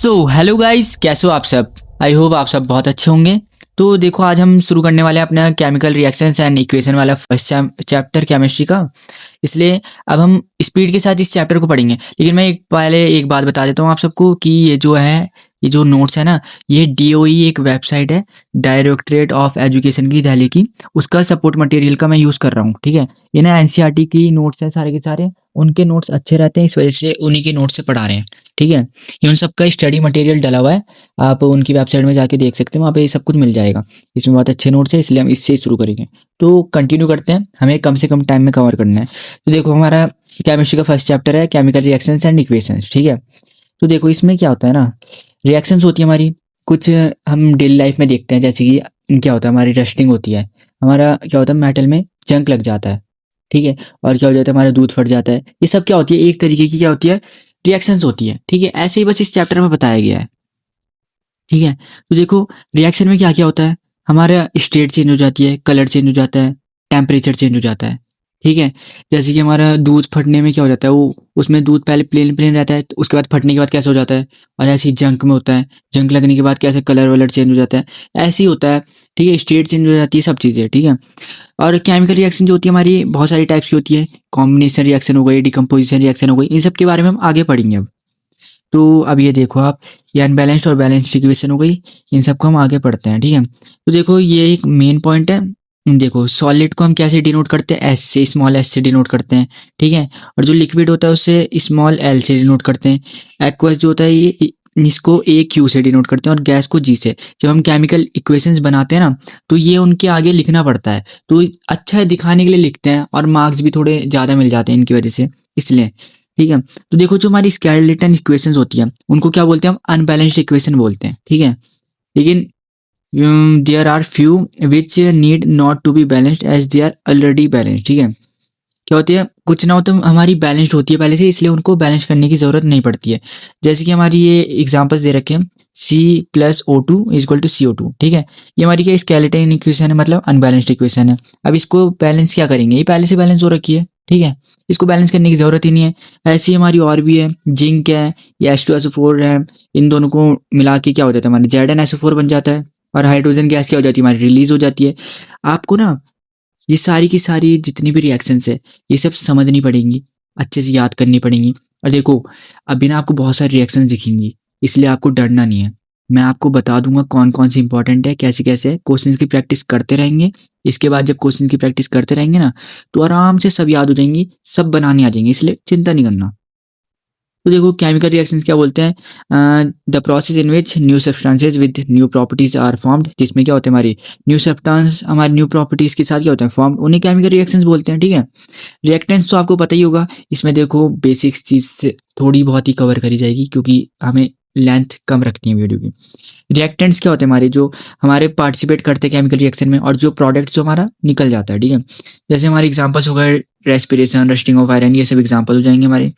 So hello guys, कैसे हो आप सब। आई होप आप सब बहुत अच्छे होंगे। तो देखो, आज हम शुरू करने वाले हैं अपना केमिकल रिएक्शंस एंड इक्वेशन वाला फर्स्ट चैप्टर केमिस्ट्री का। इसलिए अब हम स्पीड के साथ इस चैप्टर को पढ़ेंगे। लेकिन मैं पहले एक बात बता देता हूँ आप सबको कि ये जो नोट्स है ना, ये डीओई एक वेबसाइट है, डायरेक्टरेट ऑफ एजुकेशन की, दिल्ली की। उसका सपोर्ट मटेरियल का मैं यूज़ कर रहा हूँ, ठीक है। ये ना एनसीईआरटी की नोट्स हैं सारे के सारे। उनके नोट्स अच्छे रहते हैं, इस वजह से उन्हीं के नोट्स से पढ़ा रहे हैं, ठीक है। ये उन सबका स्टडी मटेरियल डला हुआ है, आप उनकी वेबसाइट में जाके देख सकते हैं, वहाँ पे ये सब कुछ मिल जाएगा। इसमें बहुत अच्छे नोट्स है, इसलिए हम इससे ही शुरू करेंगे। तो कंटिन्यू करते हैं, हमें कम से कम टाइम में कवर करना है। तो देखो, हमारा केमिस्ट्री का फर्स्ट चैप्टर है केमिकल रिएक्शंस एंड इक्वेशंस, ठीक है। तो देखो, इसमें क्या होता है ना, रिएक्शंस होती है हमारी कुछ, हम डेली लाइफ में देखते हैं। जैसे कि क्या होता है, हमारी रस्टिंग होती है, हमारा क्या होता है, मेटल में जंग लग जाता है, ठीक है। और क्या हो जाता है, हमारा दूध फट जाता है। ये सब क्या होती है, एक तरीके की क्या होती है, रिएक्शंस होती है, ठीक है। ऐसे ही बस इस चैप्टर में बताया गया है, ठीक है। तो देखो, रिएक्शन में क्या क्या होता है, हमारा स्टेट चेंज हो जाती है, कलर चेंज हो जाता है, टेम्परेचर चेंज हो जाता है, ठीक है। जैसे कि हमारा दूध फटने में क्या हो जाता है, वो उसमें दूध पहले प्लेन प्लेन रहता है, तो उसके बाद फटने के बाद कैसे हो जाता है। और ऐसे ही जंक में होता है, जंक लगने के बाद कैसे कलर वलर चेंज हो जाता है, ऐसे ही होता है, ठीक है। स्टेट चेंज हो जाती है, सब चीज़ें, ठीक है। और केमिकल रिएक्शन जो होती है हमारी, बहुत सारी टाइप्स की होती है। कॉम्बिनेशन रिएक्शन हो गई, डिकम्पोजिशन रिएक्शन हो गई, इन सब के बारे में हम आगे पढ़ेंगे अब। तो अब ये देखो आप, ये अनबैलेंस्ड और बैलेंस्ड इक्वेशन हो गई, इन सबको हम आगे पढ़ते हैं, ठीक है। तो देखो, ये एक मेन पॉइंट है। देखो, सॉलिड को हम कैसे डिनोट करते हैं, एस से, स्मॉल एस से डिनोट करते हैं, ठीक है। और जो लिक्विड होता है उससे स्मॉल एल से डिनोट करते हैं। एक्वस जो होता है, ये इसको ए क्यू से डिनोट करते हैं, और गैस को जी से। जब हम केमिकल इक्वेशंस बनाते हैं ना, तो ये उनके आगे लिखना पड़ता है। तो अच्छा दिखाने के लिए लिखते हैं, और मार्क्स भी थोड़े ज़्यादा मिल जाते हैं इनकी वजह से, इसलिए, ठीक है। तो देखो, जो हमारी स्केलेटन इक्वेशंस होती है, उनको क्या बोलते हैं हम, अनबैलेंस्ड इक्वेशन बोलते हैं, ठीक है। लेकिन there are few which need not to be balanced as they are already balanced, ठीक है। क्या होती है, कुछ ना हो तो हमारी बैलेंस्ड होती है पहले से, इसलिए उनको बैलेंस करने की जरूरत नहीं पड़ती है। जैसे कि हमारी ये एग्जांपल्स दे रखे हैं, C+O2 इक्वल टू CO2, ठीक है। ये हमारी क्या स्केलेटन इक्वेशन है, मतलब अनबैलेंस्ड इक्वेशन है। अब इसको बैलेंस क्या करेंगे, ये पहले से बैलेंस हो रखी है, ठीक है। इसको बैलेंस करने की जरूरत ही नहीं है। ऐसी हमारी और भी है, जिंक है, या H2SO4 है, इन दोनों को मिला के क्या हो जाता है, हमारा ZnSO4 बन जाता है। और हाइड्रोजन गैस क्या हो जाती है, हमारी रिलीज हो जाती है। आपको ना ये सारी की सारी जितनी भी रिएक्शंस है, ये सब समझनी पड़ेंगी, अच्छे से याद करनी पड़ेंगी। और देखो, अभी ना आपको बहुत सारी रिएक्शंस दिखेंगी, इसलिए आपको डरना नहीं है। मैं आपको बता दूंगा कौन कौन सी इंपॉर्टेंट है, कैसे कैसे है। क्वेश्चंस की प्रैक्टिस करते रहेंगे। इसके बाद जब क्वेश्चन की प्रैक्टिस करते रहेंगे ना, तो आराम से सब याद हो जाएंगी, सब बनाने आ जाएंगे, इसलिए चिंता नहीं करना। तो देखो, केमिकल रिएक्शंस क्या बोलते हैं, the process in which new substances with new properties are formed. जिसमें क्या होता है, हमारी न्यू सब्सटेंस हमारी न्यू प्रॉपर्टीज के साथ क्या होता है, फॉर्म, उन्हें केमिकल रिएक्शंस बोलते हैं, ठीक है। रिएक्टेंट्स तो आपको पता ही होगा। इसमें देखो, बेसिक्स चीज से थोड़ी बहुत ही कवर करी जाएगी, क्योंकि हमें लेंथ कम रखनी है वीडियो की। रिएक्टेंट्स क्या होते हैं, हमारे जो हमारे पार्टिसिपेट करते हैं केमिकल रिएक्शन में, और जो प्रोडक्ट्स जो हमारा निकल जाता है, ठीक है। जैसे हमारे एग्जांपल्स हो गए, रेस्पिरेशन, रस्टिंग ऑफ आयरन, ये सब एग्जांपल हो जाएंगे हमारे।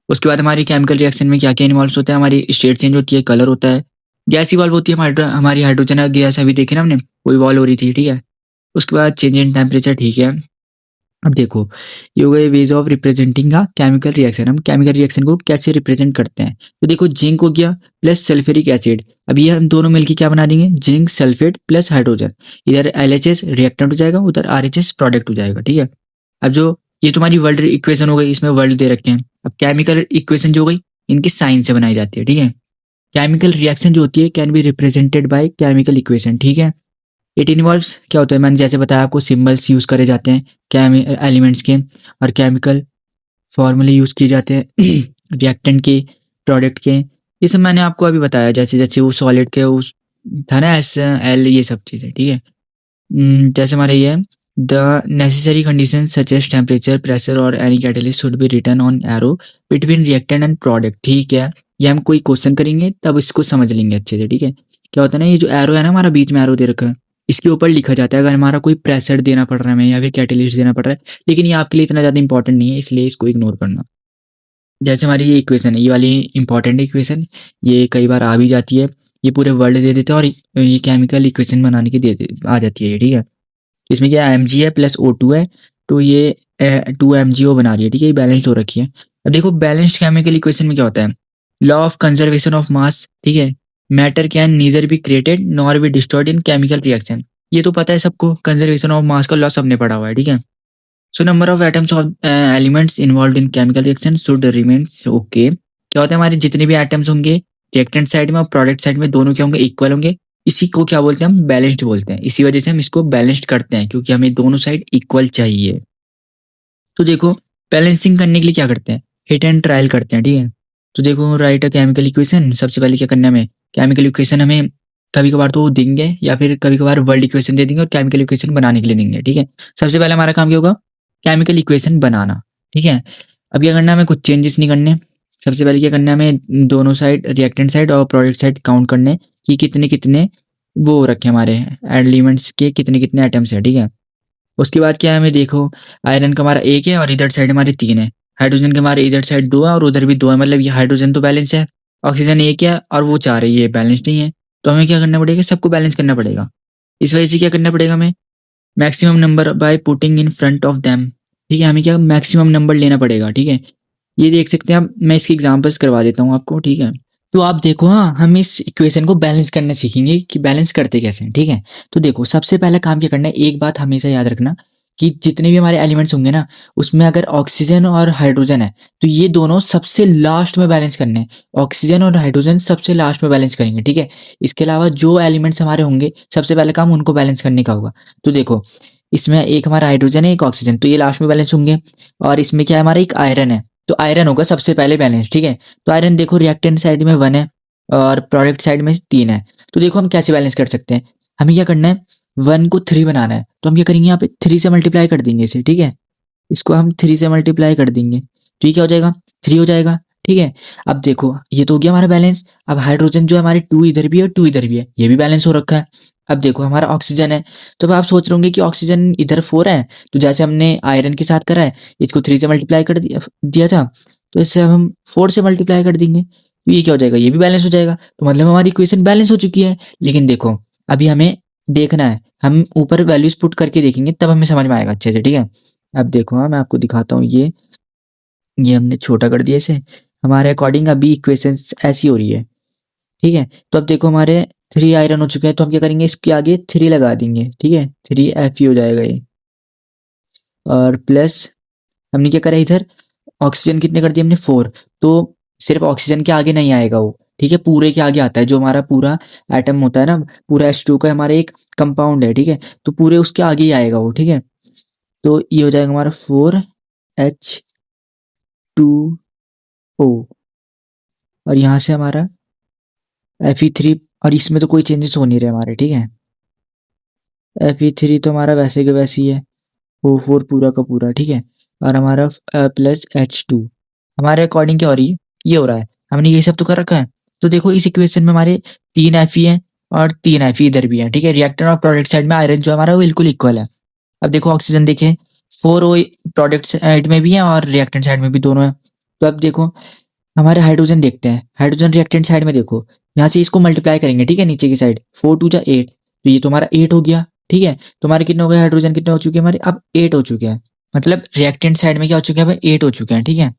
उसके बाद हमारी केमिकल रिएक्शन में क्या क्या इन्वॉल्व होता है, हमारी स्टेट चेंज होती है, कलर होता है, गैस इवॉल्व होती है, हमारी हाइड्रोजन गैस अभी देखी ना हमने, वो इवॉल्व हो रही थी, ठीक है। उसके बाद चेंज इन टेम्परेचर, ठीक है। अब देखो, ये हो गए ways of representing a chemical reaction. हम केमिकल रिएक्शन को कैसे रिप्रेजेंट करते हैं। तो देखो, जिंक हो गया प्लस सल्फ्यूरिक एसिड, अब ये हम दोनों मिलकर क्या बना देंगे, जिंक सल्फेट प्लस हाइड्रोजन। इधर LHS रिएक्टेंट हो जाएगा, उधर RHS प्रोडक्ट हो जाएगा, ठीक है। अब जो ये तुम्हारी वर्ल्ड इक्वेशन हो गई, इसमें वर्ल्ड दे रखे हैं। अब केमिकल इक्वेशन जो हो गई, इनकी साइन से बनाई जाती है, ठीक है। केमिकल रिएक्शन जो होती है can be represented by chemical equation, ठीक है। इट इन्वॉल्व्स क्या होता है, मैंने जैसे बताया आपको, सिंबल्स यूज करे जाते हैं एलिमेंट्स के, और केमिकल फॉर्मूले यूज किए जाते हैं रिएक्टेंट के, प्रोडक्ट के। ये सब मैंने आपको अभी बताया, जैसे जैसे वो सॉलिड के उस था ना, SL, ये सब चीज़ें, ठीक है। जैसे हमारे ये the necessary condition such as temperature, pressure और any catalyst should be written on arrow between reactant and product, ठीक है। ये हम कोई क्वेश्चन करेंगे तब इसको समझ लेंगे अच्छे से, ठीक है। क्या होता है ना, ये जो एरो है ना, हमारा बीच में एरो दे रखा है, इसके ऊपर लिखा जाता है अगर हमारा कोई प्रेशर देना पड़ रहा है हमें, या फिर कैटलिस्ट देना पड़ रहा है। लेकिन ये आपके लिए इतना ज़्यादा इंपॉर्टेंट नहीं है, इसलिए इसको इग्नोर करना। जैसे हमारी ये इक्वेशन है, ये वाली इंपॉर्टेंट इक्वेशन, ये कई बार आ भी जाती है, ये पूरे वर्ल्ड दे देते हैं, और ये केमिकल इक्वेशन बनाने की आ जाती है ये, ठीक है। इसमें क्या Mg है प्लस O2 है, तो ये 2MgO बना रही है, ठीक है। ये बैलेंस्ड हो रखी है। अब देखो, बैलेंस्ड केमिकल इक्वेशन में क्या होता है, law of conservation of mass, ठीक है, matter can neither be created nor be destroyed in chemical reaction, ये तो पता है सबको, कंजर्वेशन ऑफ मास का लॉ सबने पढ़ा हुआ है, ठीक है। So number of atoms of elements involve in chemical reaction should remains okay. क्या होता है, हमारे जितने भी एटम्स होंगे रिएक्टेंट साइड में और प्रोडक्ट साइड में दोनों क्या होंगे, इक्वल होंगे। इसी को क्या बोलते हैं हम, बैलेंस्ड बोलते हैं। इसी वजह से हम इसको बैलेंस्ड करते हैं, क्योंकि हमें दोनों साइड इक्वल चाहिए। तो देखो बैलेंसिंग करने के लिए क्या करते हैं, हिट एंड ट्रायल करते हैं, ठीक है। तो देखो राइट अ केमिकल इक्वेशन, सबसे पहले क्या करना है हमें, केमिकल इक्वेशन हमें कभी कभार तो देंगे या फिर कभी कभार वर्ल्ड इक्वेशन दे देंगे और केमिकल इक्वेशन बनाने के लिए देंगे, ठीक है। सबसे पहले हमारा काम क्या होगा, केमिकल इक्वेशन बनाना, ठीक है। अब क्या करना है, हमें कुछ चेंजेस नहीं करने। सबसे पहले क्या करना है, हमें दोनों साइड रिएक्टेंट साइड और प्रोडक्ट साइड काउंट करने कि कितने कितने वो रखे हमारे एलिमेंट्स के, कितने कितने आइटम्स है, ठीक है। उसके बाद क्या है, हमें देखो आयरन का हमारा एक है और इधर साइड हमारे तीन है, हाइड्रोजन के हमारे इधर साइड दो है और उधर भी दो है, मतलब ये हाइड्रोजन तो बैलेंस है, ऑक्सीजन एक है और वो चार है, ये बैलेंस नहीं है। तो हमें क्या करना पड़ेगा, सबको बैलेंस करना पड़ेगा। इस वजह से क्या करना पड़ेगा हमें, maximum number by putting in front of them, ठीक है। हमें क्या मैक्सिमम नंबर लेना पड़ेगा, ठीक है। ये देख सकते हैं आप, मैं इसके एग्जांपल्स करवा देता हूँ आपको, ठीक है। तो आप देखो, हाँ हम इस इक्वेशन को बैलेंस करना सीखेंगे कि बैलेंस करते कैसे हैं, ठीक है। तो देखो सबसे पहला काम क्या करना है, एक बात हमेशा याद रखना कि जितने भी हमारे एलिमेंट्स होंगे ना, उसमें अगर ऑक्सीजन और हाइड्रोजन है तो ये दोनों सबसे लास्ट में बैलेंस करने हैं। ऑक्सीजन और हाइड्रोजन सबसे लास्ट में बैलेंस करेंगे, ठीक है। इसके अलावा जो एलिमेंट्स हमारे होंगे सबसे पहले काम उनको बैलेंस करने का होगा। तो देखो इसमें एक हमारा हाइड्रोजन है, एक ऑक्सीजन, तो ये लास्ट में बैलेंस होंगे। और इसमें क्या है, हमारा एक आयरन है, तो आयरन होगा सबसे पहले बैलेंस, ठीक है। तो आयरन देखो रिएक्टेंट साइड में 1 है और प्रोडक्ट साइड में 3 है। तो देखो हम कैसे बैलेंस कर सकते हैं, हमें क्या करना है, 1 को 3 बनाना है, तो हम क्या करेंगे, यहाँ पे 3 से मल्टीप्लाई कर देंगे इसे, ठीक है। इसको हम 3 से मल्टीप्लाई कर देंगे तो ये क्या हो जाएगा, 3 हो जाएगा, ठीक है। अब देखो ये तो हो गया हमारा बैलेंस। अब हाइड्रोजन जो है हमारे 2 इधर भी है और 2 इधर भी है, ये भी बैलेंस हो रखा है। अब देखो हमारा ऑक्सीजन है, तो अब आप सोच रहे होंगे कि ऑक्सीजन इधर 4 है, तो जैसे हमने आयरन के साथ करा है, इसको 3 से मल्टीप्लाई कर दिया था, तो इससे अब हम 4 से मल्टीप्लाई कर देंगे, तो ये क्या हो जाएगा, ये भी बैलेंस हो जाएगा। तो मतलब हमारी इक्वेशन बैलेंस हो चुकी है। लेकिन देखो अभी हमें देखना है, हम ऊपर वैल्यूज पुट करके देखेंगे तब हमें समझ में आएगा अच्छे से, ठीक है। अब देखो, हाँ मैं आपको दिखाता हूँ, ये हमने छोटा कर दिया इसे, हमारे अकॉर्डिंग अभी इक्वेशंस ऐसी हो रही है, ठीक है। तो अब देखो हमारे 3 आयरन हो चुके हैं, तो हम क्या करेंगे, इसके आगे 3 लगा देंगे, ठीक है, 3Fe हो जाएगा ये। और प्लस हमने क्या करा इधर, ऑक्सीजन कितने कर दिए हमने, 4। तो सिर्फ ऑक्सीजन के आगे नहीं आएगा वो, ठीक है, पूरे के आगे आता है, जो हमारा पूरा एटम होता है ना, पूरा H2 का हमारा एक कंपाउंड है, ठीक है। तो पूरे उसके आगे ही आएगा वो, ठीक है। तो ये हो जाएगा हमारा 4H2O, और यहाँ से हमारा Fe3, और इसमें तो कोई चेंजेस हो नहीं रहे हमारे, ठीक है। Fe3 तो हमारा वैसे के वैसे ही है, O4 पूरा का पूरा, ठीक है। और हमारा प्लस H2 हमारे अकॉर्डिंग क्या हो रही है, ये हो रहा है, हमने ये सब तो कर रखा है। तो देखो इस इक्वेशन में हमारे 3 Fe हैं और 3 Fe इधर भी है, ठीक है। रिएक्टर और प्रोडक्ट साइड में आयरन जो हमारा वो बिल्कुल इक्वल है। अब देखो ऑक्सीजन देखें, 4 O प्रोडक्ट साइड में भी है और रिएक्टेंट साइड में भी दोनों है। तो अब देखो हमारे हाइड्रोजन देखते हैं, हाइड्रोजन रिएक्टेंट साइड में देखो, यहाँ से इसको मल्टीप्लाई करेंगे, ठीक है, नीचे की साइड 4 2 जा 8, तो ये तो हमारा 8 हो गया, ठीक है। तो हमारे कितने हो गए, हाइड्रोजन कितने हो चुके हैं हमारे, अब 8 हो चुके हैं, मतलब रिएक्टेंट साइड में क्या हो चुके हैं, 8 हो चुके हैं, ठीक है।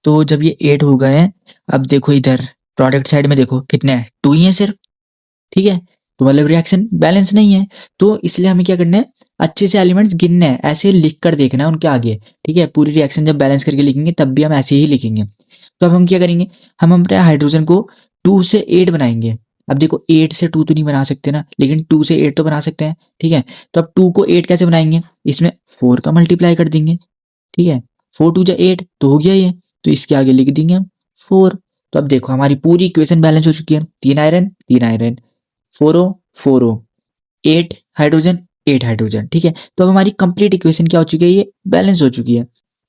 तो जब ये 8 हो गए हैं, अब देखो इधर प्रोडक्ट साइड में देखो कितने हैं, 2 ही हैं सिर्फ, ठीक है। तो मतलब रिएक्शन बैलेंस नहीं है, तो इसलिए हमें क्या करना है, अच्छे से एलिमेंट्स गिनने हैं, ऐसे लिख कर देखना है उनके आगे, ठीक है। पूरी रिएक्शन जब बैलेंस करके लिखेंगे तब भी हम ऐसे ही लिखेंगे। तो अब हम क्या करेंगे, हम अपने हाइड्रोजन को 2 से 8 बनाएंगे। अब देखो 8 से 2 तो नहीं बना सकते ना, लेकिन 2 से 8 तो बना सकते हैं, ठीक है। तो अब 2 को 8 कैसे बनाएंगे, इसमें 4 का मल्टीप्लाई कर देंगे, ठीक है। 4 2 जा 8 तो हो गया ये, तो इसके आगे लिख देंगे हम 4। तो अब देखो हमारी पूरी इक्वेशन बैलेंस हो चुकी है, 3 iron 3 iron, 4O 4O, 8 hydrogen 8 hydrogen, ठीक है। तो अब हमारी कंप्लीट इक्वेशन क्या हो चुकी है, ये बैलेंस हो चुकी है।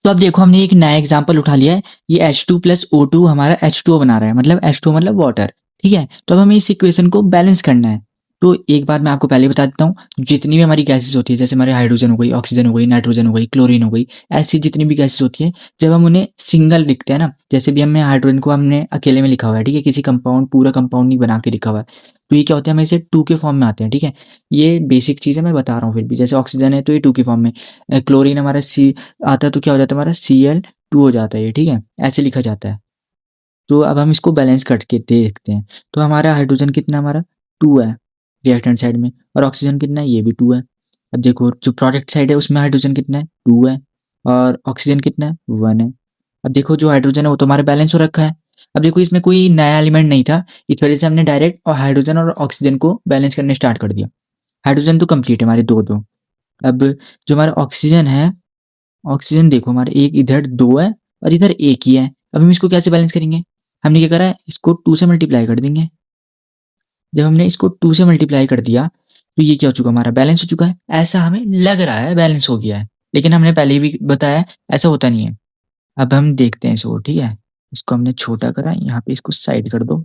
तो अब देखो हमने एक नया एग्जांपल उठा लिया है, ये H2 प्लस O2 हमारा H2O बना रहा है, मतलब H2 मतलब वाटर, ठीक है। तो अब हमें इस इक्वेशन को बैलेंस करना है। तो एक बात मैं आपको पहले बता देता हूँ, जितनी भी हमारी गैसेस होती है, जैसे हमारे हाइड्रोजन हो गई, ऑक्सीजन हो गई, नाइट्रोजन हो गई, क्लोरीन हो गई, ऐसी जितनी भी गैसेस होती है, जब हम उन्हें सिंगल लिखते हैं ना, जैसे भी हमने हाइड्रोजन को हमने अकेले में लिखा हुआ है, ठीक है, किसी कंपाउंड पूरा कंपाउंड नहीं बना के लिखा हुआ है, तो ये क्या होता है, हमें इसे 2 के फॉर्म में आते हैं, ठीक है। ये बेसिक चीज़ है, मैं बता रहा हूँ फिर भी, जैसे ऑक्सीजन है तो ये 2 के फॉर्म में, क्लोरीन हमारा सी आता है तो क्या हो जाता है, हमारा Cl2 हो जाता है ये, ठीक है, ऐसे लिखा जाता है। तो अब हम इसको बैलेंस करके देखते हैं। तो हमारा हाइड्रोजन कितना, हमारा 2 है रिएक्टेंट साइड में, और ऑक्सीजन कितना है, ये भी 2 है। अब देखो जो प्रोडक्ट साइड है उसमें हाइड्रोजन कितना है, 2 है, और ऑक्सीजन कितना है, 1 है। अब देखो जो हाइड्रोजन है वो तो हमारा बैलेंस हो रखा है। अब देखो इसमें कोई नया एलिमेंट नहीं था, इस वजह से हमने डायरेक्ट और हाइड्रोजन और ऑक्सीजन को बैलेंस करने स्टार्ट कर दिया। हाइड्रोजन तो कंप्लीट है हमारे 2-2। अब जो हमारा ऑक्सीजन है, ऑक्सीजन देखो हमारे एक इधर 2 है और इधर 1 ही है। अब हम इसको कैसे बैलेंस करेंगे, हमने क्या करा है, इसको 2 से मल्टीप्लाई कर देंगे। जब हमने इसको 2 से मल्टीप्लाई कर दिया तो ये क्या हो चुका, हमारा बैलेंस हो चुका है। ऐसा हमें लग रहा है बैलेंस हो गया है, लेकिन हमने पहले भी बताया ऐसा होता नहीं है। अब हम देखते हैं इसको, ठीक है। इसको हमने छोटा करा, यहाँ पे इसको साइड कर दो।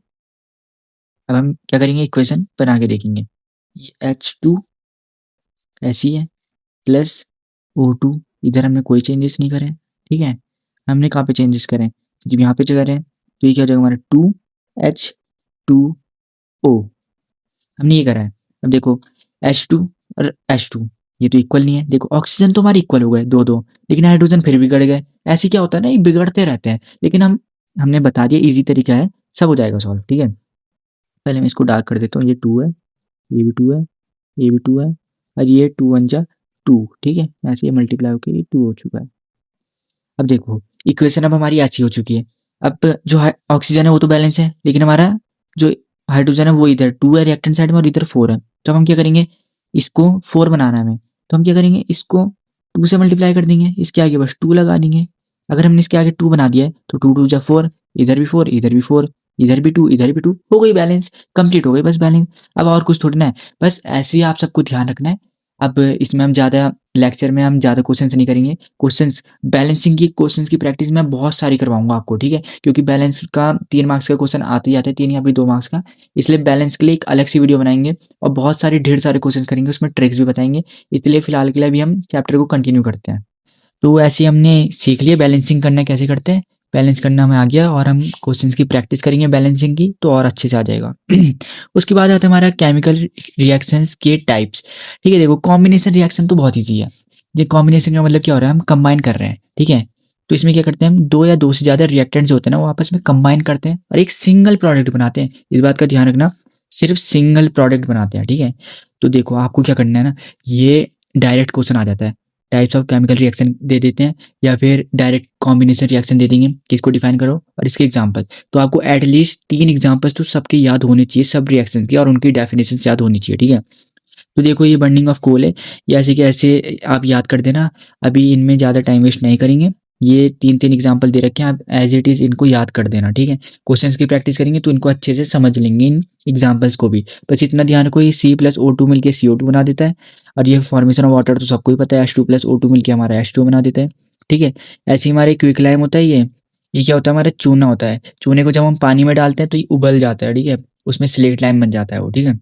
अब हम क्या करेंगे, इक्वेशन बना के देखेंगे। ये H2 ऐसी है प्लस O2, इधर हमने कोई चेंजेस नहीं करे, ठीक है। हमने कहाँ पे चेंजेस करें, जब यहाँ पे करें तो ये क्या हो जाएगा हमारा 2H2O, हमने ये करा है। अब देखो H2 और H2 ये तो इक्वल नहीं है। देखो ऑक्सीजन तो हमारे इक्वल हो गए 2-2, लेकिन हाइड्रोजन फिर बिगड़ गए। ऐसे क्या होता है ना, ये बिगड़ते रहते हैं, लेकिन हमने बता दिया इजी तरीका है, सब हो जाएगा सॉल्व, ठीक है। पहले मैं इसको डार्क कर देता हूँ, ये 2 है, ये भी 2 है, ये भी 2 है, और ये 2 1 जा 2, ठीक है। ऐसे ये मल्टीप्लाई होकर ये 2 हो चुका है। अब देखो इक्वेशन अब हमारी ऐसी हो चुकी है। अब जो ऑक्सीजन है वो तो बैलेंस है, लेकिन हमारा जो हाइड्रोजन है वो इधर 2 है रिएक्टेंट साइड में और इधर 4 है। तो हम क्या करेंगे, इसको 4 बनाना है हमें, तो हम क्या करेंगे, इसको 2 से मल्टीप्लाई कर देंगे, इसके आगे बस 2 लगा देंगे। अगर हमने इसके आगे 2 बना दिया है तो 2 2 जा 4, इधर भी 4, इधर भी 4, इधर भी 2, इधर भी 2, हो गई बैलेंस, कंप्लीट हो गई बस बैलेंस। अब और कुछ थोड़ी ना है, बस ऐसे ही आप सबको ध्यान रखना है। अब इसमें हम ज़्यादा लेक्चर में हम ज़्यादा क्वेश्चंस नहीं करेंगे। क्वेश्चंस बैलेंसिंग की क्वेश्चंस की प्रैक्टिस मैं बहुत सारी करवाऊंगा आपको, ठीक है। क्योंकि बैलेंस का 3 मार्क्स का क्वेश्चन आते ही आते हैं, 3 या फिर 2 मार्क्स का, इसलिए बैलेंस के लिए एक अलग सी वीडियो बनाएंगे और बहुत सारे ढेर सारे क्वेश्चन करेंगे, उसमें ट्रिक्स भी बताएंगे। इसलिए फिलहाल के लिए अभी हम चैप्टर को कंटिन्यू करते हैं। तो ऐसे हमने सीख लिया बैलेंसिंग करना कैसे करते हैं, बैलेंस करना हमें आ गया, और हम क्वेश्चंस की प्रैक्टिस करेंगे बैलेंसिंग की तो और अच्छे से आ जाएगा। उसके बाद आता है हमारा केमिकल रिएक्शंस के टाइप्स, ठीक है। देखो कॉम्बिनेशन रिएक्शन तो बहुत ईजी है। ये कॉम्बिनेशन का मतलब क्या हो रहा है, हम कंबाइन कर रहे हैं, ठीक है। तो इसमें क्या करते हैं, हम 2 या 2 से ज़्यादा रिएक्टेंट्स होते हैं ना, वो आपस में कंबाइन करते हैं और एक सिंगल प्रोडक्ट बनाते हैं। इस बात का ध्यान रखना, सिर्फ सिंगल प्रोडक्ट बनाते हैं, ठीक है। तो देखो आपको क्या करना है ना, ये डायरेक्ट क्वेश्चन आ जाता है, टाइप्स ऑफ केमिकल रिएक्शन दे देते हैं, या फिर डायरेक्ट कॉम्बिनेशन रिएक्शन दे देंगे कि इसको डिफाइन करो और इसके एग्जांपल। तो आपको एटलीस्ट 3 एग्जांपल्स तो सबके याद होने चाहिए, सब रिएक्शन की, और उनकी डेफिनेशन याद होनी चाहिए, ठीक है। तो देखो ये बर्निंग ऑफ कोल है, ये ऐसे के ऐसे आप याद कर देना। अभी इनमें ज़्यादा टाइम वेस्ट नहीं करेंगे, ये 3 एग्जाम्पल दे रखे हैं, आप एज इट इज़ इनको याद कर देना, ठीक है। क्वेश्चंस की प्रैक्टिस करेंगे तो इनको अच्छे से समझ लेंगे इन एग्जाम्पल्स को भी। बस इतना ध्यान रखो, ये C+O2 मिलके CO2 बना देता है, और ये फॉर्मेशन ऑफ वाटर तो सबको ही पता है, H2+O2 मिलके हमारा H2 बना देता है, ठीक है। ऐसे ही हमारे क्विकलाइम होता है, ये क्या होता है, हमारा चूना होता है। चूने को जब हम पानी में डालते हैं तो ये उबल जाता है, ठीक है, उसमें स्लेट लाइम बन जाता है वो, ठीक है।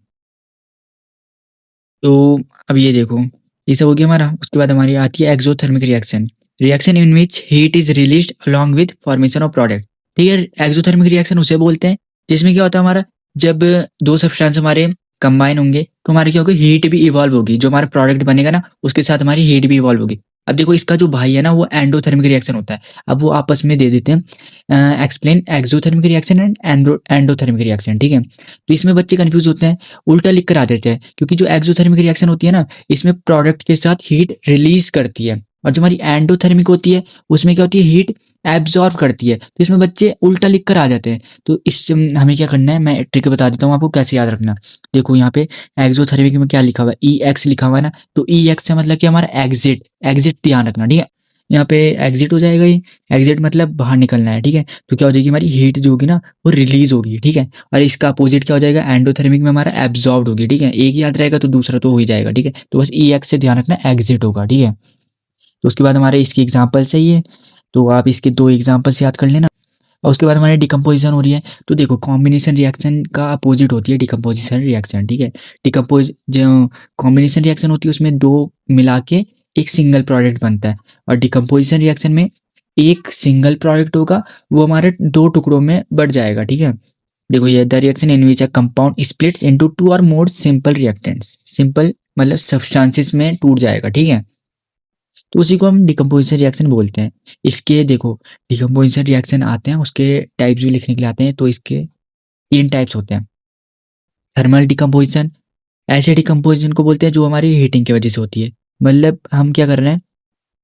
तो अब ये देखो ये सब हो गया हमारा। उसके बाद हमारी आती है exothermic reaction, reaction in which heat is released along with formation of product, ठीक है। एक्सोथर्मिक रिएक्शन उसे बोलते हैं जिसमें क्या होता है, हमारा जब 2 सब्सटेंस हमारे कंबाइन होंगे तो हमारी क्या होगी, हीट भी इवॉल्व होगी, जो हमारा प्रोडक्ट बनेगा ना उसके साथ हमारी हीट भी इवॉल्व होगी। अब देखो इसका जो भाई है ना वो एंडोथर्मिक रिएक्शन होता है। अब वो आपस में दे देते हैं explain exothermic reaction and endothermic reaction, ठीक है। तो इसमें बच्चे कंफ्यूज होते हैं, उल्टा लिख कर आ जाते हैं, क्योंकि जो एक्सोथर्मिक रिएक्शन होती है ना इसमें प्रोडक्ट के साथ हीट रिलीज करती है, और जो हमारी एंडोथर्मिक होती है उसमें क्या होती है, हीट एब्जॉर्ब करती है। तो इसमें बच्चे उल्टा लिख कर आ जाते हैं। तो इससे हमें क्या करना है, मैं ट्रिक बता देता हूँ आपको कैसे याद रखना। देखो यहाँ पे एक्सोथर्मिक में क्या लिखा हुआ है, EX लिखा हुआ है ना, तो EX से मतलब कि हमारा एग्जिट, एग्जिट ध्यान रखना, ठीक है। यहाँ पे एग्जिट हो जाएगा, ये एग्जिट मतलब बाहर निकलना है, ठीक है। तो क्या हो जाएगी, हमारी हीट जो होगी ना वो रिलीज होगी, ठीक है। और इसका अपोजिट क्या हो जाएगा, एंडोथर्मिक में हमारा एब्जॉर्ब होगी, ठीक है। एक याद रहेगा तो दूसरा तो हो ही जाएगा, ठीक है। तो बस EX से ध्यान रखना, एग्जिट होगा, ठीक है। तो उसके बाद हमारे इसकी एग्जाम्पल सही है, तो आप इसके 2 एग्जाम्पल्स याद कर लेना। और उसके बाद हमारी डिकम्पोजिशन हो रही है। तो देखो कॉम्बिनेशन रिएक्शन का अपोजिट होती है डिकम्पोजिशन रिएक्शन, ठीक है। डिकम्पोज जो कॉम्बिनेशन रिएक्शन होती है उसमें 2 मिला के एक सिंगल प्रोडक्ट बनता है, और डिकम्पोजिशन रिएक्शन में एक सिंगल प्रोडक्ट होगा, वो हमारे 2 टुकड़ों में बढ़ जाएगा, ठीक है। देखो ये the reaction in which a compound splits into 2 और मोर सिंपल रिएक्टेंट्स, सिंपल मतलब सब्सटेंसेस में टूट जाएगा, ठीक है। तो उसी को हम डिकम्पोजिशन रिएक्शन बोलते हैं। इसके देखो डिकम्पोजिशन रिएक्शन आते हैं, उसके टाइप्स भी लिखने के लिए आते हैं। तो इसके 3 टाइप्स होते हैं। थर्मल डिकम्पोजिशन, ऐसे डिकम्पोजिशन को बोलते हैं जो हमारी हीटिंग की वजह से होती है। मतलब हम क्या कर रहे हैं,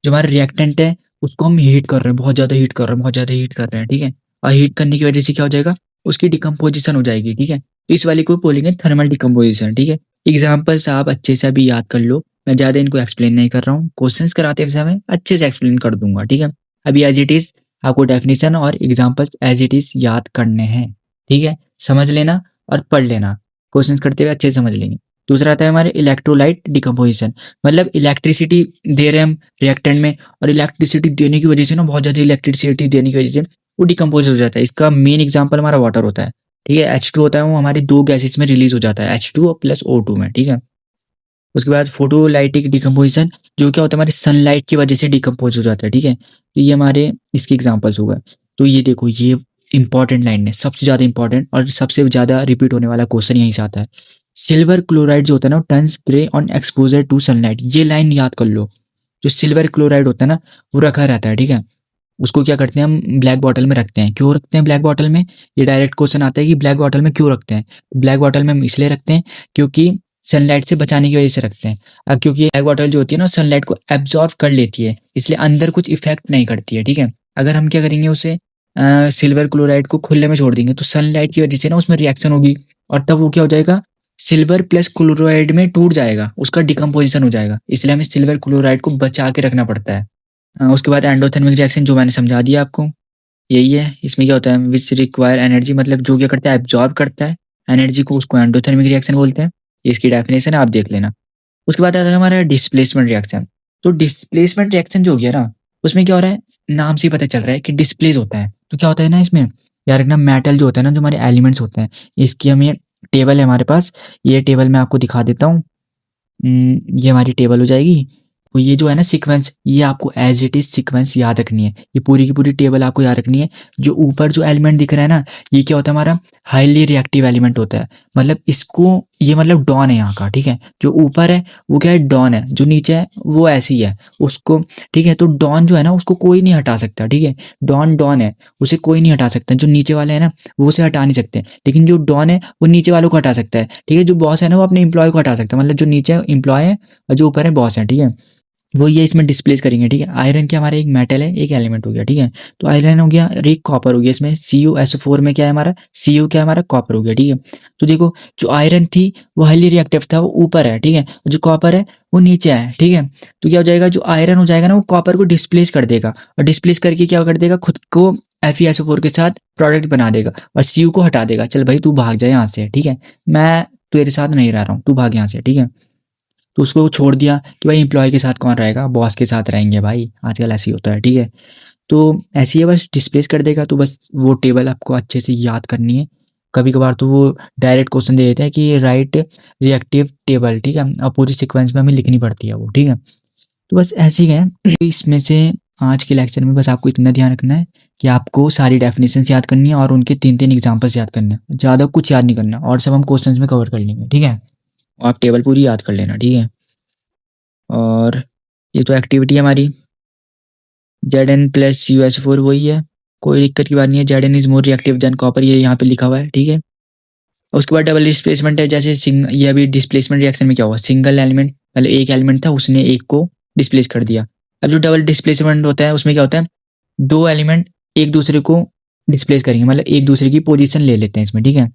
जो हमारा रिएक्टेंट है उसको हम हीट कर रहे हैं, बहुत ज़्यादा हीट कर रहे हैं, बहुत ज़्यादा हीट कर रहे हैं, ठीक है। और हीट करने की वजह से क्या हो जाएगा, उसकी डिकम्पोजिशन हो जाएगी, ठीक है। तो इस वाले को बोलेंगे थर्मल डिकम्पोजिशन, ठीक है। एग्जाम्पल्स आप अच्छे से अभी याद कर लो, मैं ज़्यादा इनको एक्सप्लेन नहीं कर रहा हूँ, क्वेश्चंस कराते समय मैं अच्छे से एक्सप्लेन कर दूंगा, ठीक है। अभी एज इट इज़ आपको डेफिनेशन और एग्जाम्पल्स एज इट इज़ याद करने हैं, ठीक है। समझ लेना और पढ़ लेना, क्वेश्चंस करते हुए अच्छे से समझ लेंगे। दूसरा आता है हमारे इलेक्ट्रोलाइट डिकम्पोजिशन, मतलब इलेक्ट्रिसिटी दे रहे हैं हम रिएक्टेंट में, और इलेक्ट्रिसिटी देने की वजह से ना, बहुत ज़्यादा इलेक्ट्रिसिटी देने की वजह से वो डिकम्पोज हो जाता है। इसका मेन एग्जांपल हमारा वाटर होता है, ठीक है। H2 होता है, वो हमारे 2 गैसेस में रिलीज हो जाता है, H2 प्लस O2 में, ठीक है। उसके बाद फोटोलाइटिक डिकम्पोजिशन, जो क्या होता है हमारे सनलाइट की वजह से डिकम्पोज हो जाता है, ठीक है। तो ये हमारे इसके एग्जाम्पल्स हो गए। तो ये देखो, ये इंपॉर्टेंट लाइन है, सबसे ज़्यादा इंपॉर्टेंट और सबसे ज़्यादा रिपीट होने वाला क्वेश्चन यहीं से आता है। सिल्वर क्लोराइड जो होता है ना, turns grey on exposure to sunlight, ये लाइन याद कर लो। जो सिल्वर क्लोराइड होता है ना, वो रखा रहता है, ठीक है। उसको क्या करते हैं हम, ब्लैक बॉटल में रखते हैं। क्यों रखते हैं ब्लैक बॉटल में, ये डायरेक्ट क्वेश्चन आता है कि ब्लैक बॉटल में क्यों रखते हैं। ब्लैक बॉटल में हम इसलिए रखते हैं क्योंकि सनलाइट से बचाने की वजह से रखते हैं। क्योंकि ब्लैक बॉटल जो होती है ना, सनलाइट को एब्जॉर्व कर लेती है, इसलिए अंदर कुछ इफेक्ट नहीं करती है, ठीक है। अगर हम क्या करेंगे, उसे सिल्वर क्लोराइड को खुले में छोड़ देंगे तो सनलाइट की वजह से ना उसमें रिएक्शन होगी, और तब वो क्या हो जाएगा, सिल्वर प्लस क्लोराइड में टूट जाएगा, उसका डिकम्पोजिशन हो जाएगा। इसलिए हमें सिल्वर क्लोराइड को बचा के रखना पड़ता है। उसके बाद एंडोथर्मिक रिएक्शन जो मैंने समझा दिया आपको, यही है। इसमें क्या होता है, विच रिक्वायर एनर्जी, मतलब जो क्या करता है, एब्जॉर्ब करता है एनर्जी को, उसको एंडोथर्मिक रिएक्शन बोलते हैं। इसकी डेफिनेशन है, आप देख लेना। उसके बाद आता है हमारा डिस्प्लेसमेंट रिएक्शन। तो डिस्प्लेसमेंट रिएक्शन जो हो गया ना, उसमें क्या हो रहा है, नाम से ही पता चल रहा है कि डिस्प्लेस होता है। तो क्या होता है ना इसमें, यार एक ना मेटल जो होता है ना, जो हमारे एलिमेंट्स होते हैं, इसकी हमें टेबल है हमारे पास, ये टेबल मैं आपको दिखा देता हूँ। ये हमारी टेबल हो जाएगी। तो ये जो है ना सीक्वेंस, ये आपको एज इट इज सीक्वेंस याद रखनी है, ये पूरी की पूरी टेबल आपको याद रखनी है। जो ऊपर जो एलिमेंट दिख रहा है ना, ये क्या होता है हमारा हाईली रिएक्टिव एलिमेंट होता है। मतलब इसको, ये मतलब डॉन है यहाँ का, ठीक है। जो ऊपर है वो क्या है, डॉन है, जो नीचे है वो ऐसी है उसको, ठीक है। तो डॉन जो है ना, उसको कोई नहीं हटा सकता, ठीक है। डॉन डॉन है, उसे कोई नहीं हटा सकता। जो नीचे वाले है ना, वो उसे हटा नहीं सकते, लेकिन जो डॉन है वो नीचे वालों को हटा सकता है, ठीक है। जो बॉस है ना, वो अपने एम्प्लॉय को हटा सकता है। मतलब जो नीचे एम्प्लॉय है और जो ऊपर है बॉस है, ठीक है। वो ये इसमें डिस्प्लेस करेंगे, ठीक है। आयरन क्या हमारा एक मेटल है, एक एलिमेंट हो गया, ठीक है। तो आयरन हो गया और एक कॉपर हो गया। इसमें CuSO4 में क्या है हमारा, Cu क्या है हमारा, कॉपर हो गया, ठीक है। तो देखो, जो आयरन थी वो हाईली रिएक्टिव था, वो ऊपर है, ठीक है। जो कॉपर है वो नीचे है, ठीक है। तो क्या हो जाएगा, जो आयरन हो जाएगा ना, वो कॉपर को डिस्प्लेस कर देगा, और डिस्प्लेस करके क्या कर देगा, खुद को FeSO4 के साथ प्रोडक्ट बना देगा, और Cu को हटा देगा। चल भाई तू भाग जाए यहाँ से, ठीक है, मैं तेरे साथ नहीं रह रहा हूँ, तू भाग यहाँ से, ठीक है। तो उसको छोड़ दिया कि भाई एम्प्लॉय के साथ कौन रहेगा, बॉस के साथ रहेंगे भाई, आजकल ऐसे ही होता है, ठीक है। तो ऐसे ही बस डिस्प्लेस कर देगा। तो बस वो टेबल आपको अच्छे से याद करनी है। कभी कभार तो वो डायरेक्ट क्वेश्चन दे देते हैं कि राइट रिएक्टिव टेबल, ठीक है, और पूरी सीक्वेंस में हमें लिखनी पड़ती है वो, ठीक है। तो बस ऐसे ही है। इसमें से आज के लेक्चर में बस आपको इतना ध्यान रखना है कि आपको सारी डेफिनेशंस याद करनी है और उनके 3-3 एग्जाम्पल्स याद करने हैं। ज़्यादा कुछ याद नहीं करना, और सब हम क्वेश्चंस में कवर कर लेंगे, ठीक है। और आप टेबल पूरी याद कर लेना, ठीक है। और ये तो एक्टिविटी हमारी Zn प्लस CuSO4 वही है, कोई दिक्कत की बात नहीं है। Zn is more reactive than copper, ये यहाँ पे लिखा हुआ है, ठीक है। उसके बाद डबल डिस्प्लेसमेंट है, जैसे ये अभी डिस्प्लेसमेंट रिएक्शन में क्या हुआ, सिंगल एलिमेंट, पहले एक एलिमेंट था उसने एक को डिस्प्लेस कर दिया। अब जो डबल डिस्प्लेसमेंट होता है उसमें क्या होता है, दो एलिमेंट एक दूसरे को डिस्प्लेस करेंगे, मतलब एक दूसरे की पोजीशन ले लेते हैं इसमें, ठीक है।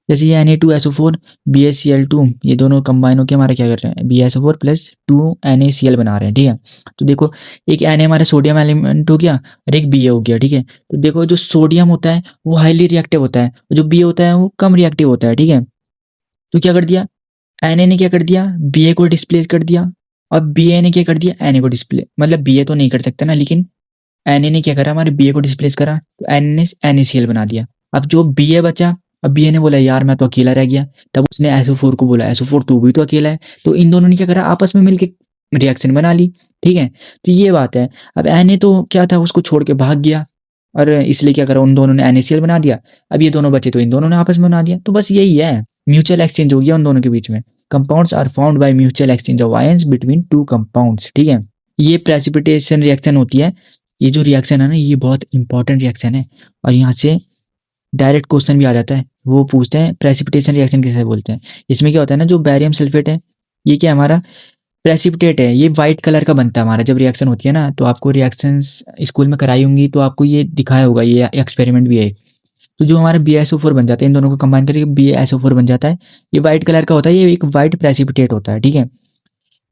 जैसे ये Na2SO4 BaCl2, ये दोनों कंबाइन होकर हमारा क्या कर रहे हैं, BaSO4 प्लस 2NaCl बना रहे हैं, ठीक है। तो देखो, एक Na हमारा सोडियम एलिमेंट हो गया और एक Ba हो गया, ठीक है। तो देखो, जो सोडियम होता है वो हाईली रिएक्टिव होता है, जो Ba होता है वो कम रिएक्टिव होता है, ठीक है। तो क्या कर दिया, Na ने क्या कर दिया, Ba को डिस्प्लेस कर दिया, और Ba ने क्या कर दिया, Na को डिस्प्ले, मतलब Ba तो नहीं कर सकता ना, लेकिन Na ने क्या करा, हमारे Ba को डिस्प्लेस करा, तो Na ने NaCl बना दिया। अब जो Ba बचा, अब Ba ने बोला यार मैं तो अकेला रह गया, तब उसने SO4 को बोला SO4 तू भी तो अकेला है। तो इन दोनों ने क्या करा, आपस में मिलके रिएक्शन बना ली, ठीक है। तो ये बात है। अब Na तो क्या था, उसको छोड़ के भाग गया, और इसलिए क्या करा, उन दोनों ने NaCl बना दिया। अब ये दोनों बचे तो इन दोनों ने आपस में बना दिया। तो बस यही है, म्यूचुअल एक्सचेंज हो गया उन दोनों के बीच में। Compounds are found by mutual exchange of ions between two compounds, ठीक है। ये प्रेसिपिटेशन रिएक्शन होती है। ये जो रिएक्शन है ना, ये बहुत इंपॉर्टेंट रिएक्शन है और यहाँ से डायरेक्ट क्वेश्चन भी आ जाता है। वो पूछते हैं प्रेसिपिटेशन रिएक्शन किसे बोलते हैं। इसमें क्या होता है ना, जो बैरियम सल्फेट है ये क्या हमारा प्रेसिपिटेट है, ये वाइट कलर का बनता है हमारा जब रिएक्शन होती है ना। तो आपको रिएक्शंस स्कूल में कराई होंगी तो आपको ये दिखाया होगा, ये एक्सपेरिमेंट भी है। तो जो हमारा BaSO4 बन जाता है, इन दोनों को कंबाइन करके BaSO4 बन जाता है। ये वाइट कलर का होता है, ये एक वाइट प्रेसिपिटेट होता है, ठीक है।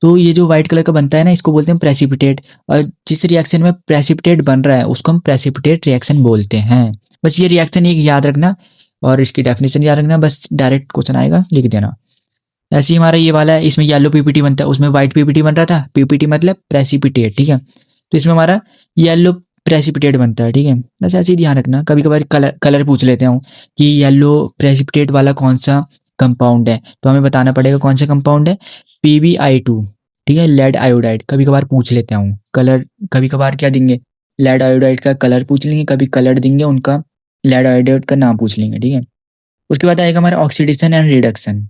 तो ये जो व्हाइट कलर का बनता है ना, इसको बोलते हैं प्रेसिपिटेट। और जिस रिएक्शन में प्रेसिपिटेट बन रहा है उसको हम प्रेसिपिटेट रिएक्शन बोलते हैं। बस ये रिएक्शन एक याद रखना और इसकी डेफिनेशन याद रखना, बस डायरेक्ट क्वेश्चन आएगा लिख देना। ऐसे ही हमारा ये वाला है, इसमें येलो पीपीटी बनता है, उसमें व्हाइट पीपीटी बन रहा था। पीपीटी मतलब प्रेसिपिटेट, ठीक है। तो इसमें हमारा येलो प्रेसिपिटेट बनता है, ठीक है। बस ऐसे ही ध्यान रखना। कभी कभार कलर पूछ लेते हैं कि येलो प्रेसिपिटेट वाला कौन सा कंपाउंड है, तो हमें बताना पड़ेगा कौन सा कंपाउंड है, PbI2, ठीक है, लेड आयोडाइड। कभी कभार पूछ लेते हैं कलर, कभी कभार क्या देंगे, लेड आयोडाइड का कलर पूछ लेंगे, कभी कलर देंगे उनका, लेड आयोडाइड का नाम पूछ लेंगे, ठीक है। उसके बाद आएगा हमारा ऑक्सीडेशन एंड रिडक्शन।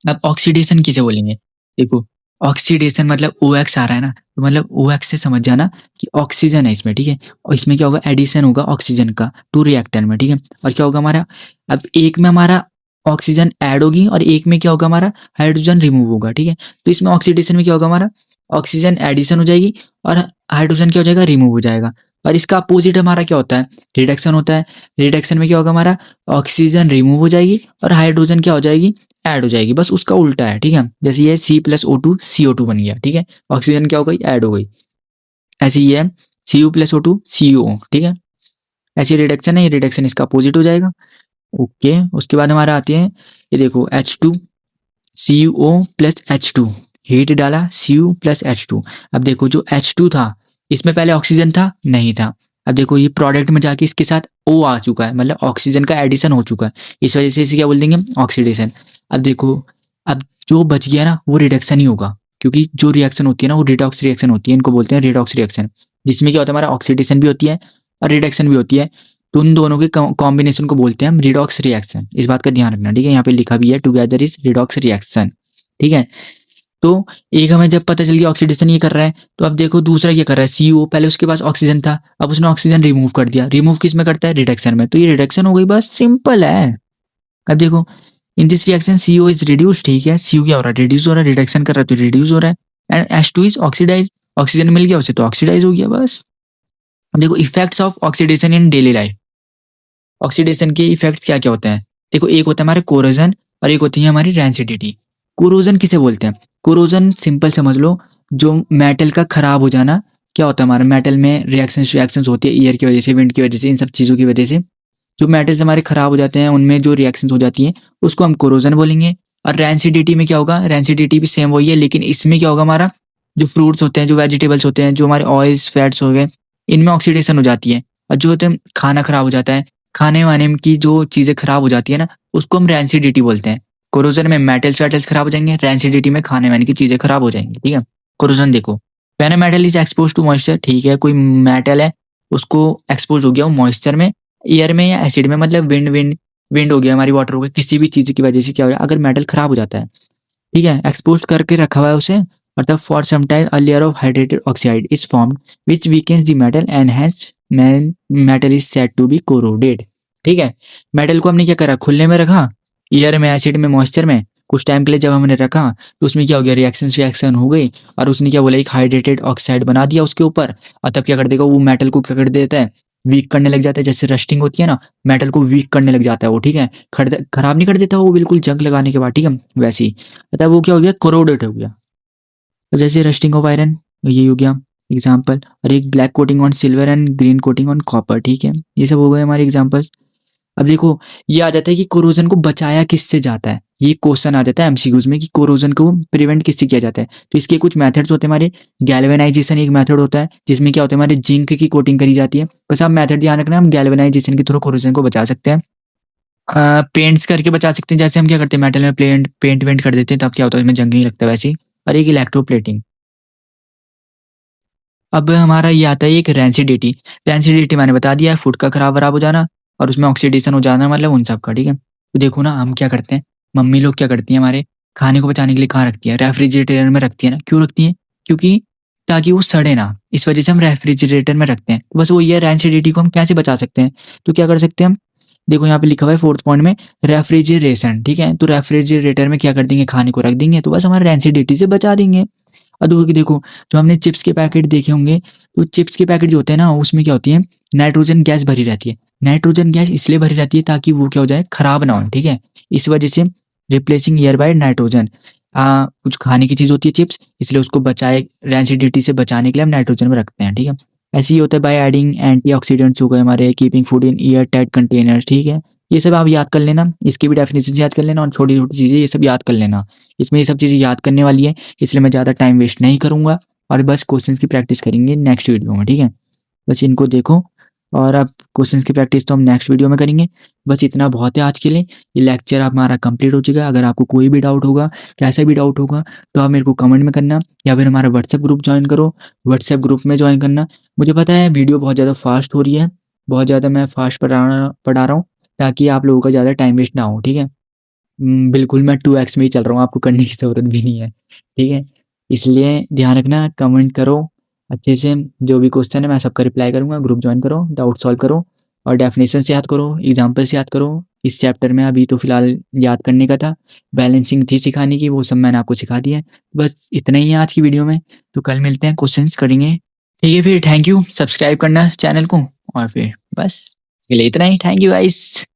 अब ऑक्सीडेशन किसे बोलेंगे, देखो ऑक्सीडेशन मतलब OX आ रहा है ना, तो मतलब OX से समझ जाना कि ऑक्सीजन है इसमें, ठीक है। और इसमें क्या होगा, एडिशन होगा ऑक्सीजन का टू रिएक्टर में, ठीक है। और क्या होगा हमारा, अब एक में हमारा ऑक्सीजन ऐड होगी और एक में क्या होगा हमारा हाइड्रोजन रिमूव होगा, ठीक है। तो इसमें ऑक्सीडेशन में क्या होगा हमारा, ऑक्सीजन एडिशन हो जाएगी और हाइड्रोजन क्या हो जाएगा, रिमूव हो जाएगा। और इसका अपोजिट हमारा क्या होता है, रिडक्शन होता है। रिडक्शन में क्या होगा हमारा, ऑक्सीजन रिमूव हो जाएगी और हाइड्रोजन क्या हो जाएगी, ऐड हो जाएगी। बस उसका उल्टा है, ठीक है। जैसे ये C+O2 CO2 बन गया, ठीक है। ऑक्सीजन क्या हो गई, ऐड हो गई। ऐसे ये है Cu+O2 CO, ठीक है। ऐसी रिडक्शन है, ये रिडक्शन इसका अपोजिट हो जाएगा। ओके, उसके बाद हमारा आते हैं, ये देखो H2 CO+H2, हीट डाला Cu+H2। अब देखो जो H2 था इसमें पहले ऑक्सीजन था, नहीं था। अब देखो ये प्रोडक्ट में जाके इसके साथ O आ चुका है, मतलब ऑक्सीजन का एडिशन हो चुका है। इस वजह से इसे क्या बोल देंगे, ऑक्सीडेशन। अब देखो, अब जो बच गया ना वो रिडक्शन ही होगा, क्योंकि जो रिएक्शन होती है ना वो रिडॉक्स रिएक्शन होती है, इनको बोलते हैं रिडॉक्स रिएक्शन, जिसमें क्या होता है हमारा ऑक्सीडेशन भी होती है और रिडक्शन भी होती है। तो उन दोनों के कॉम्बिनेशन को बोलते हैं हम रिडॉक्स रिएक्शन। इस बात का ध्यान रखना, ठीक है। यहाँ पे लिखा भी है टुगेदर इज रिडॉक्स रिएक्शन, ठीक है। तो एक हमें जब पता चल गया ऑक्सीडेशन ये कर रहा है, तो अब देखो दूसरा क्या कर रहा है, CO, पहले उसके पास ऑक्सीजन था, अब उसने ऑक्सीजन रिमूव कर दिया। रिमूव किस में करता है, रिडक्शन में। तो ये रिडक्शन हो गई, बस सिंपल है। अब देखो in this reaction CO is reduce, ठीक है। CO क्या हो रहा है, रिड्यूस हो रहा है, रिडक्शन कर रहा है तो रिड्यूस हो रहा है। And H2 is oxidise, oxygen मिल गया उसे तो ऑक्सीडाइज हो गया, बस। अब देखो effects of oxidation in daily life. Oxidation के इफेक्ट्स क्या क्या होते हैं, देखो एक होता है हमारे कोरोजन और एक होती है हमारी रेंसिडिटी। कोरोजन किसे बोलते हैं, कोरोजन सिंपल समझ लो, जो मेटल का खराब हो जाना। क्या होता है हमारे मेटल में रिएक्शंस होती है, एयर की वजह से, विंड की वजह से, इन सब चीज़ों की वजह से जो मेटल्स हमारे खराब हो जाते हैं उनमें जो रिएक्शंस हो जाती हैं उसको हम कोरोजन बोलेंगे। और रेंसिडिटी में क्या होगा, रेंसिडिटी भी सेम वही है, लेकिन इसमें क्या होगा हमारा, जो फ्रूट्स होते हैं, जो वेजिटेबल्स होते हैं, जो हमारे ऑयल्स फैट्स हो गए, इनमें ऑक्सीडेशन हो जाती है। और जो होते हैं खाना खराब हो जाता है, खाने वाने की जो चीज़ें खराब हो जाती है ना उसको हम रेंसिडिटी बोलते हैं। कोरोजन में मेटल्स वेटल्स खराब हो जाएंगे, रेंसिडिटी में खाने वाने की चीज़ें खराब हो जाएंगी, ठीक है। कोरोजन देखो, when a metal is expose to moisture, ठीक है, कोई मेटल है उसको एक्सपोज हो गया वो मॉइस्चर में, एयर में या एसिड में, मतलब विंड हो गया, हमारी वाटर हो गया, किसी भी चीज़ की वजह से क्या हो गया, अगर मेटल खराब हो जाता है, ठीक है, एक्सपोज करके रखा हुआ है उसे, मतलब for some time a layer of hydrated oxide is formed which weakens the metal and hence metal is said to be corroded, ठीक है। मेटल को हमने क्या करा, खुले में रखा, एयर में, एसिड में, मॉइस्चर में, कुछ टाइम के लिए जब हमने रखा तो उसमें क्या हो गया, रिएक्शन हो गई और उसने क्या बोला, एक हाइड्रेटेड ऑक्साइड बना दिया उसके ऊपर। और तब क्या कर देगा वो, मेटल को क्या कर देता है, वीक करने लग जाता है। जैसे रस्टिंग होती है ना, मेटल को वीक करने लग जाता है वो, ठीक है। खराब नहीं कर देता वो बिल्कुल जंग लगाने के बाद, ठीक है, वैसे ही मतलब वो क्या हो गया, कोरोडेड हो गया। तो जैसे रस्टिंग ऑफ आयरन, ये हो गया एग्जाम्पल। और एक black coating on silver and green coating on copper, ठीक है, ये सब हो गए हमारे एग्जाम्पल्स। अब देखो ये आ जाता है कि कोरोजन को बचाया किससे जाता है, ये क्वेश्चन आ जाता है एमसीक्यूज में कि कोरोजन को प्रिवेंट किससे किया जाता है। तो इसके कुछ मेथड्स होते हैं हमारे, गैल्वेनाइजेशन एक मेथड होता है जिसमें क्या होता है, हमारे जिंक की कोटिंग करी जाती है। बस आप मेथड ध्यान रखना, हम गैल्वेनाइजेशन के थ्रू कोरोजन को बचा सकते हैं। पेंट्स करके बचा सकते हैं, जैसे हम क्या करते हैं मेटल में पेंट वेंट कर देते हैं, तब क्या होता है इसमें जंग नहीं लगता वैसे ही। और एक इलेक्ट्रोप्लेटिंग। अब हमारा ये आता है एक रेंसिडिटी। रेंसिडिटी मैंने बता दिया है, फूड का खराब वराब हो जाना और उसमें ऑक्सीडेशन हो जाना, मतलब उन सब का, ठीक है। तो देखो ना हम क्या करते हैं, मम्मी लोग क्या करती हैं हमारे खाने को बचाने के लिए कहाँ रखती है, रेफ्रिजरेटर में रखती है ना। क्यों रखती है, क्योंकि ताकि वो सड़े ना, इस वजह से हम रेफ्रिजरेटर में रखते हैं। तो बस वो ये रैंसिडिटी को हम कैसे बचा सकते हैं, तो क्या कर सकते हैं हम, देखो यहाँ पे लिखा हुआ है 4th पॉइंट में रेफ्रिजरेशन, ठीक है। तो रेफ्रिजरेटर में क्या कर देंगे, खाने को रख देंगे, तो बस हमारे रैंसिडिटी से बचा देंगे। और देखो जो हमने चिप्स के पैकेट देखे होंगे, तो चिप्स के पैकेट जो होते हैं ना, उसमें क्या होती है, नाइट्रोजन गैस भरी रहती है। नाइट्रोजन गैस इसलिए भरी रहती है ताकि वो क्या हो जाए, खराब ना हो, ठीक है। इस वजह से रिप्लेसिंग एयर बाय नाइट्रोजन, कुछ खाने की चीज़ होती है चिप्स, इसलिए उसको बचाए, रैंसिडिटी से बचाने के लिए हम नाइट्रोजन में रखते हैं, ठीक है। ऐसे ही होता है बाय एडिंग एंटीऑक्सीडेंट्स हो गए हमारे, keeping food in air tight containers, ठीक है। ये सब आप याद कर लेना, इसकी भी डेफिनेशन याद कर लेना, और छोटी छोटी चीज़ें ये सब याद कर लेना। इसमें ये सब चीज़ें याद करने वाली है, इसलिए मैं ज़्यादा टाइम वेस्ट नहीं करूँगा, और बस क्वेश्चंस की प्रैक्टिस करेंगे नेक्स्ट वीडियो में, ठीक है। बस इनको देखो, और अब क्वेश्चंस की प्रैक्टिस तो हम नेक्स्ट वीडियो में करेंगे। बस इतना बहुत है आज के लिए, ये लेक्चर हमारा कंप्लीट हो चुका है। अगर आपको कोई भी डाउट होगा, कैसा भी डाउट होगा, तो आप मेरे को कमेंट में करना, या फिर हमारा व्हाट्सएप ग्रुप ज्वाइन करो, व्हाट्सएप ग्रुप में ज्वाइन करना। मुझे पता है वीडियो बहुत ज़्यादा फास्ट हो रही है, बहुत ज़्यादा मैं फास्ट पढ़ा रहा हूँ, ताकि आप लोगों का ज़्यादा टाइम वेस्ट ना हो, ठीक है। बिल्कुल मैं 2x में ही चल रहा हूँ, आपको करने की ज़रूरत भी नहीं है, ठीक है। इसलिए ध्यान रखना, कमेंट करो अच्छे से, जो भी क्वेश्चन है मैं सबका रिप्लाई करूँगा। ग्रुप ज्वाइन करो, डाउट सॉल्व करो, और डेफिनेशन से याद करो, एग्जाम्पल से याद करो। इस चैप्टर में अभी तो फिलहाल याद करने का था, बैलेंसिंग थी सिखाने की, वो सब मैंने आपको सिखा दिया है। बस इतना ही है आज की वीडियो में, तो कल मिलते हैं, क्वेश्चंस करेंगे, ठीक है। फिर थैंक यू, सब्सक्राइब करना चैनल को, और फिर बस इसके लिए इतना ही। Thank you guys.